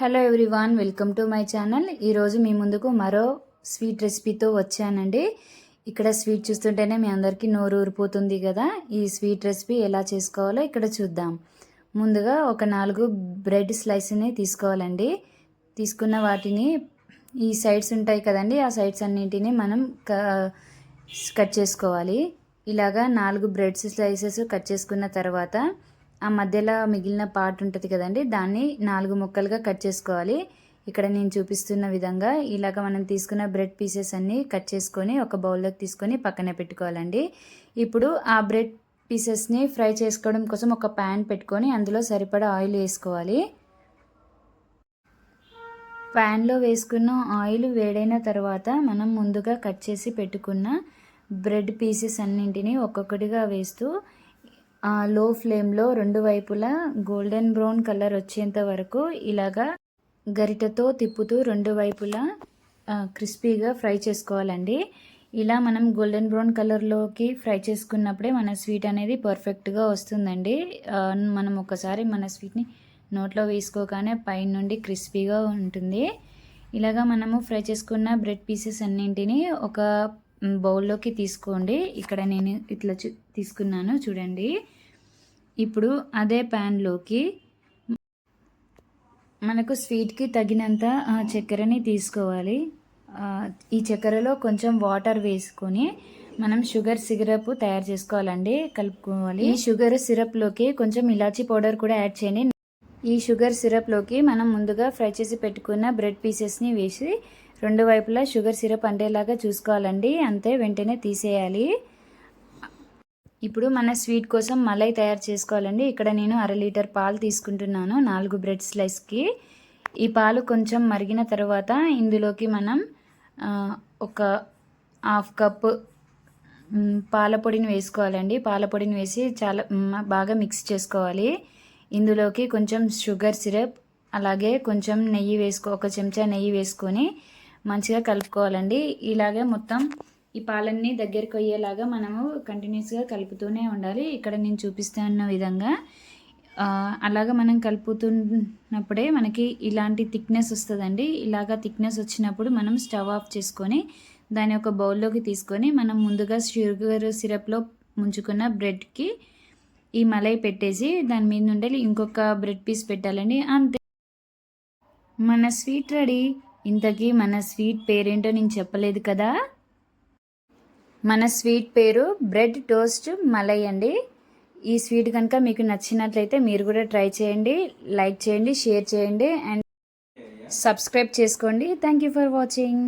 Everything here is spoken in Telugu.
Hello everyone, welcome to my channel. ఈరోజు మీ ముందుకు మరో స్వీట్ రెసిపీతో వచ్చానండి. ఇక్కడ స్వీట్ చూస్తుంటేనే మీ అందరికీ నోరు ఊరిపోతుంది కదా. ఈ స్వీట్ రెసిపీ ఎలా చేసుకోవాలో ఇక్కడ చూద్దాం. ముందుగా ఒక 4 బ్రెడ్ స్లైస్ని తీసుకోవాలండి. తీసుకున్న వాటిని ఈ సైడ్స్ ఉంటాయి కదండి, ఆ సైడ్స్ అన్నింటినీ మనం కట్ చేసుకోవాలి. ఇలాగా 4 బ్రెడ్ స్లైసెస్ కట్ చేసుకున్న తర్వాత ఆ మధ్యలో మిగిలిన పార్ట్ ఉంటుంది కదండి, దాన్ని 4 ముక్కలుగా కట్ చేసుకోవాలి. ఇక్కడ నేను చూపిస్తున్న విధంగా ఇలాగ మనం తీసుకున్న బ్రెడ్ పీసెస్ అన్నీ కట్ చేసుకొని ఒక బౌల్లోకి తీసుకొని పక్కన పెట్టుకోవాలండి. ఇప్పుడు ఆ బ్రెడ్ పీసెస్ని ఫ్రై చేసుకోవడం కోసం ఒక ప్యాన్ పెట్టుకొని అందులో సరిపడా ఆయిల్ వేసుకోవాలి. ప్యాన్లో వేసుకున్న ఆయిల్ వేడైన తర్వాత మనం ముందుగా కట్ చేసి పెట్టుకున్న బ్రెడ్ పీసెస్ అన్నింటినీ ఒక్కొక్కటిగా వేస్తూ లో ఫ్లేమ్లో 2 వైపులా గోల్డెన్ బ్రౌన్ కలర్ వచ్చేంత వరకు ఇలాగా గరిటెతో తిప్పుతూ 2 వైపులా క్రిస్పీగా ఫ్రై చేసుకోవాలండి. ఇలా మనం గోల్డెన్ బ్రౌన్ కలర్లోకి ఫ్రై చేసుకున్నప్పుడే మన స్వీట్ అనేది పర్ఫెక్ట్గా వస్తుందండి. మనం ఒకసారి మన స్వీట్ని నోట్లో వేసుకోగానే పైన నుండి క్రిస్పీగా ఉంటుంది. ఇలాగా మనము ఫ్రై చేసుకున్న బ్రెడ్ పీసెస్ అన్నింటినీ ఒక బౌల్లోకి తీసుకోండి. ఇక్కడ నేను ఇట్లా తీసుకున్నాను చూడండి. ఇప్పుడు అదే ప్యాన్లోకి మనకు స్వీట్కి తగినంత చక్కెరని తీసుకోవాలి. ఈ చక్కెరలో కొంచెం వాటర్ వేసుకొని మనం షుగర్ సిరప్ తయారు చేసుకోవాలండి, కలుపుకోవాలి. ఈ షుగర్ సిరప్లోకి కొంచెం ఇలాచీ పౌడర్ కూడా యాడ్ చేయండి. ఈ షుగర్ సిరప్లోకి మనం ముందుగా ఫ్రై చేసి పెట్టుకున్న బ్రెడ్ పీసెస్ని వేసి 2 వైపులా షుగర్ సిరప్ అంటేలాగా చూసుకోవాలండి. అంతే, వెంటనే తీసేయాలి. ఇప్పుడు మన స్వీట్ కోసం మలై తయారు చేసుకోవాలండి. ఇక్కడ నేను 1/2 లీటర్ పాలు తీసుకుంటున్నాను 4 బ్రెడ్ స్లైస్కి. ఈ పాలు కొంచెం మరిగిన తర్వాత ఇందులోకి మనం ఒక 1/2 కప్పు పాల పొడిని వేసుకోవాలండి. పాల పొడిని వేసి చాలా బాగా మిక్స్ చేసుకోవాలి. ఇందులోకి కొంచెం షుగర్ సిరప్ అలాగే కొంచెం నెయ్యి ఒక చెంచా నెయ్యి వేసుకొని మంచిగా కలుపుకోవాలండి. ఇలాగే మొత్తం ఈ పాలన్నీ దగ్గరికి అయ్యేలాగా మనము కంటిన్యూస్గా కలుపుతూనే ఉండాలి. ఇక్కడ నేను చూపిస్తున్న విధంగా అలాగా మనం కలుపుతున్నప్పుడే మనకి ఇలాంటి థిక్నెస్ వస్తుందండి. ఇలాగా థిక్నెస్ వచ్చినప్పుడు మనం స్టవ్ ఆఫ్ చేసుకొని దాన్ని ఒక బౌల్లోకి తీసుకొని మనం ముందుగా షుగర్ సిరప్లో ముంచుకున్న బ్రెడ్కి ఈ మలై పెట్టేసి దాని మీద నుండి ఇంకొక బ్రెడ్ పీస్ పెట్టాలండి. అంతే, మన స్వీట్ రెడీ. ఇంతకీ మన స్వీట్ పేరేంటో నేను చెప్పలేదు కదా. మన స్వీట్ పేరు బ్రెడ్ టోస్ట్ మలై అండి. ఈ స్వీట్ కనుక మీకు నచ్చినట్లయితే మీరు కూడా ట్రై చేయండి, లైక్ చేయండి, షేర్ చేయండి అండ్ సబ్స్క్రైబ్ చేసుకోండి. Thank you for watching.